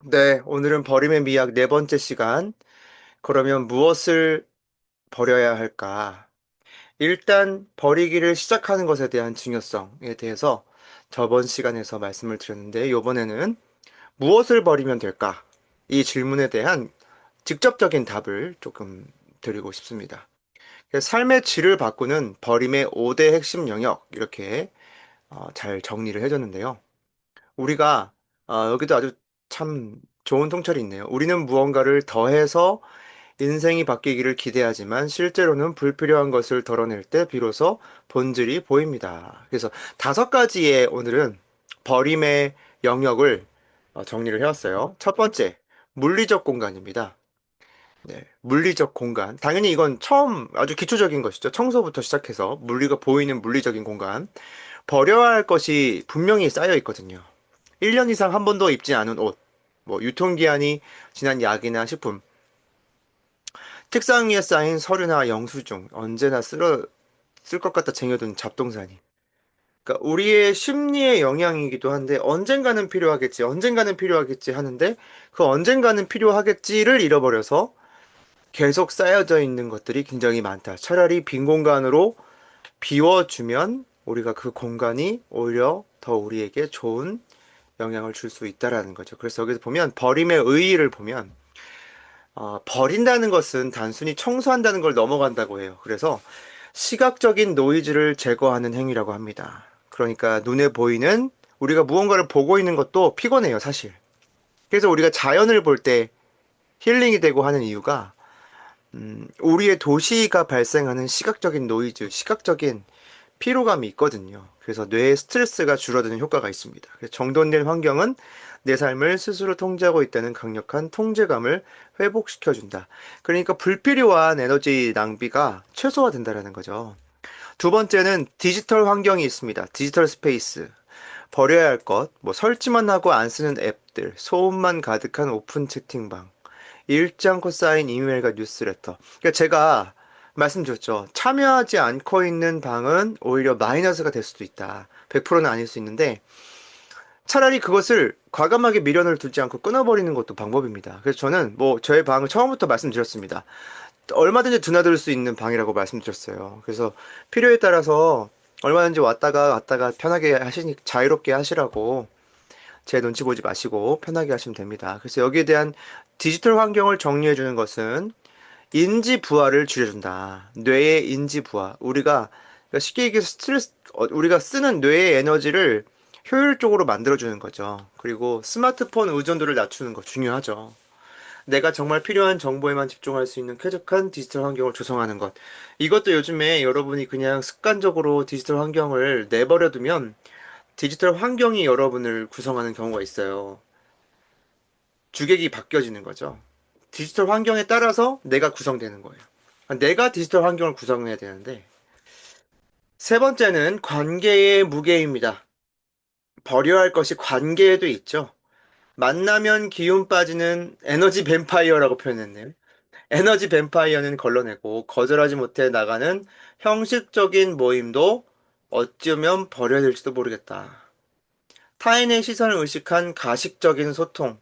네, 오늘은 버림의 미학 네 번째 시간. 그러면 무엇을 버려야 할까? 일단 버리기를 시작하는 것에 대한 중요성에 대해서 저번 시간에서 말씀을 드렸는데, 이번에는 무엇을 버리면 될까? 이 질문에 대한 직접적인 답을 조금 드리고 싶습니다. 삶의 질을 바꾸는 버림의 5대 핵심 영역, 이렇게 잘 정리를 해줬는데요. 우리가 여기도 아주 참 좋은 통찰이 있네요. 우리는 무언가를 더해서 인생이 바뀌기를 기대하지만 실제로는 불필요한 것을 덜어낼 때 비로소 본질이 보입니다. 그래서 5가지의 오늘은 버림의 영역을 정리를 해왔어요. 첫 번째, 물리적 공간입니다. 네, 물리적 공간. 당연히 이건 처음 아주 기초적인 것이죠. 청소부터 시작해서 물리가 보이는 물리적인 공간. 버려야 할 것이 분명히 쌓여 있거든요. 1년 이상 한 번도 입지 않은 옷, 뭐 유통기한이 지난 약이나 식품, 책상 위에 쌓인 서류나 영수증, 언제나 쓸 것 같다 쟁여둔 잡동사니. 그러니까 우리의 심리의 영향이기도 한데 언젠가는 필요하겠지, 언젠가는 필요하겠지 하는데 그 언젠가는 필요하겠지를 잃어버려서 계속 쌓여져 있는 것들이 굉장히 많다. 차라리 빈 공간으로 비워주면 우리가 그 공간이 오히려 더 우리에게 좋은 영향을 줄 수 있다라는 거죠. 그래서 여기서 보면 버림의 의의를 보면 버린다는 것은 단순히 청소한다는 걸 넘어간다고 해요. 그래서 시각적인 노이즈를 제거하는 행위라고 합니다. 그러니까 눈에 보이는 우리가 무언가를 보고 있는 것도 피곤해요, 사실. 그래서 우리가 자연을 볼 때 힐링이 되고 하는 이유가 우리의 도시가 발생하는 시각적인 노이즈, 시각적인 피로감이 있거든요. 그래서 뇌의 스트레스가 줄어드는 효과가 있습니다. 그래서 정돈된 환경은 내 삶을 스스로 통제하고 있다는 강력한 통제감을 회복시켜준다. 그러니까 불필요한 에너지 낭비가 최소화된다는 거죠. 두 번째는 디지털 환경이 있습니다. 디지털 스페이스. 버려야 할 것, 뭐 설치만 하고 안 쓰는 앱들, 소음만 가득한 오픈 채팅방, 읽지 않고 쌓인 이메일과 뉴스레터. 그러니까 제가 말씀드렸죠. 참여하지 않고 있는 방은 오히려 마이너스가 될 수도 있다. 100%는 아닐 수 있는데 차라리 그것을 과감하게 미련을 두지 않고 끊어버리는 것도 방법입니다. 그래서 저는 뭐 저의 방을 처음부터 말씀드렸습니다. 얼마든지 드나들 수 있는 방이라고 말씀드렸어요. 그래서 필요에 따라서 얼마든지 왔다가 갔다가 편하게 하시니 자유롭게 하시라고 제 눈치 보지 마시고 편하게 하시면 됩니다. 그래서 여기에 대한 디지털 환경을 정리해 주는 것은 인지 부하를 줄여준다. 뇌의 인지 부하. 그러니까 쉽게 얘기해서 우리가 쓰는 뇌의 에너지를 효율적으로 만들어주는 거죠. 그리고 스마트폰 의존도를 낮추는 거 중요하죠. 내가 정말 필요한 정보에만 집중할 수 있는 쾌적한 디지털 환경을 조성하는 것. 이것도 요즘에 여러분이 그냥 습관적으로 디지털 환경을 내버려 두면 디지털 환경이 여러분을 구성하는 경우가 있어요. 주객이 바뀌어지는 거죠. 디지털 환경에 따라서 내가 구성되는 거예요. 내가 디지털 환경을 구성해야 되는데, 세 번째는 관계의 무게입니다. 버려야 할 것이 관계에도 있죠. 만나면 기운 빠지는 에너지 뱀파이어라고 표현했네요. 에너지 뱀파이어는 걸러내고 거절하지 못해 나가는 형식적인 모임도 어쩌면 버려야 될지도 모르겠다. 타인의 시선을 의식한 가식적인 소통.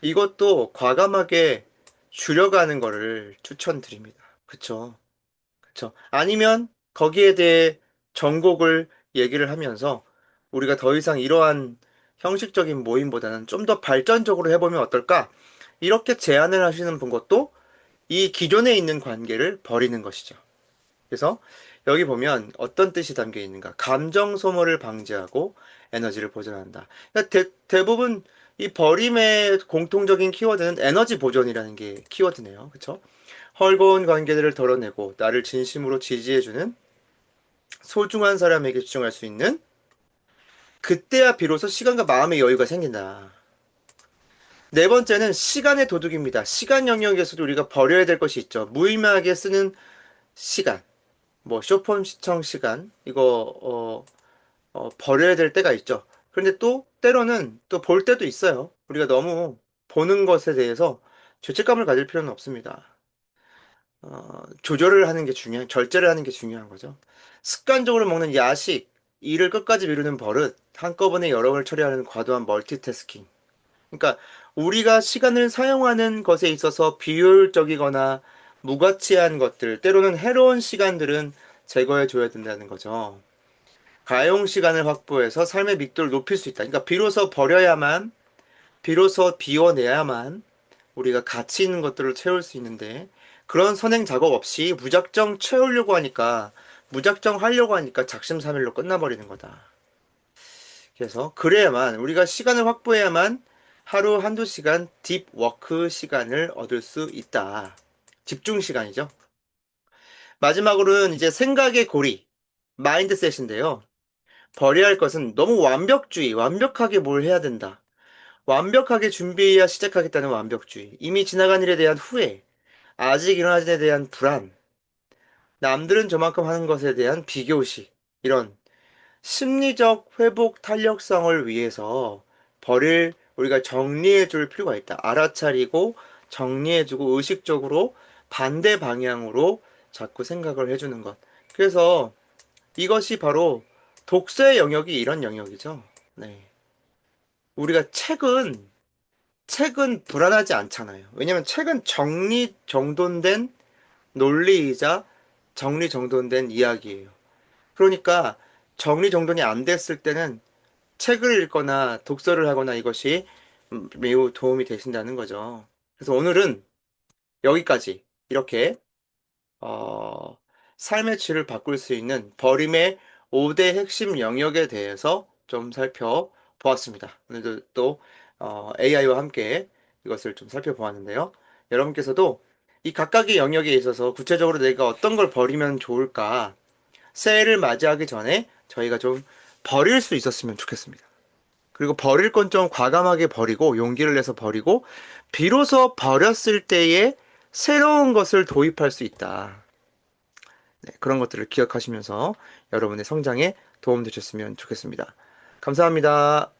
이것도 과감하게 줄여가는 거를 추천드립니다. 그쵸? 그쵸? 아니면 거기에 대해 전곡을 얘기를 하면서 우리가 더 이상 이러한 형식적인 모임보다는 좀 더 발전적으로 해보면 어떨까? 이렇게 제안을 하시는 분 것도 이 기존에 있는 관계를 버리는 것이죠. 그래서 여기 보면 어떤 뜻이 담겨 있는가? 감정 소모를 방지하고 에너지를 보존한다. 그러니까 대부분 이 버림의 공통적인 키워드는 에너지 보존이라는 게 키워드네요. 그쵸? 헐거운 관계들을 덜어내고 나를 진심으로 지지해주는 소중한 사람에게 집중할 수 있는 그때야 비로소 시간과 마음의 여유가 생긴다. 네 번째는 시간의 도둑입니다. 시간 영역에서도 우리가 버려야 될 것이 있죠. 무의미하게 쓰는 시간. 뭐 쇼폰 시청 시간 이거 버려야 될 때가 있죠. 그런데 또 때로는 또 볼 때도 있어요. 우리가 너무 보는 것에 대해서 죄책감을 가질 필요는 없습니다. 조절을 하는 게 절제를 하는 게 중요한 거죠. 습관적으로 먹는 야식, 일을 끝까지 미루는 버릇, 한꺼번에 여러 걸 처리하는 과도한 멀티태스킹. 그러니까 우리가 시간을 사용하는 것에 있어서 비효율적이거나 무가치한 것들, 때로는 해로운 시간들은 제거해 줘야 된다는 거죠. 가용 시간을 확보해서 삶의密도를 높일 수 있다. 그러니까 비로소 버려야만, 비로소 비워내야만 우리가 가치 있는 것들을 채울 수 있는데 그런 선행 작업 없이 무작정 채우려고 하니까 무작정 하려고 하니까 작심삼일로 끝나버리는 거다. 그래서 그래야만 우리가 시간을 확보해야만 하루 한두 시간 딥 워크 시간을 얻을 수 있다. 집중 시간이죠. 마지막으로는 이제 생각의 고리, 마인드셋인데요. 버려야 할 것은 너무 완벽주의, 완벽하게 뭘 해야 된다. 완벽하게 준비해야 시작하겠다는 완벽주의, 이미 지나간 일에 대한 후회, 아직 일어나진 일에 대한 불안, 남들은 저만큼 하는 것에 대한 비교의식, 이런 심리적 회복 탄력성을 위해서 우리가 정리해 줄 필요가 있다. 알아차리고 정리해 주고 의식적으로 반대 방향으로 자꾸 생각을 해주는 것. 그래서 이것이 바로 독서의 영역이 이런 영역이죠. 네. 우리가 책은 불안하지 않잖아요. 왜냐면 책은 정돈된 논리이자 정돈된 이야기예요. 그러니까 정돈이 안 됐을 때는 책을 읽거나 독서를 하거나 이것이 매우 도움이 되신다는 거죠. 그래서 오늘은 여기까지 이렇게 어, 삶의 질을 바꿀 수 있는 버림의 5대 핵심 영역에 대해서 좀 살펴보았습니다. 오늘도 또 AI와 함께 이것을 좀 살펴보았는데요. 여러분께서도 이 각각의 영역에 있어서 구체적으로 내가 어떤 걸 버리면 좋을까 새해를 맞이하기 전에 저희가 좀 버릴 수 있었으면 좋겠습니다. 그리고 버릴 건 좀 과감하게 버리고 용기를 내서 버리고 비로소 버렸을 때에 새로운 것을 도입할 수 있다. 네, 그런 것들을 기억하시면서 여러분의 성장에 도움 되셨으면 좋겠습니다. 감사합니다.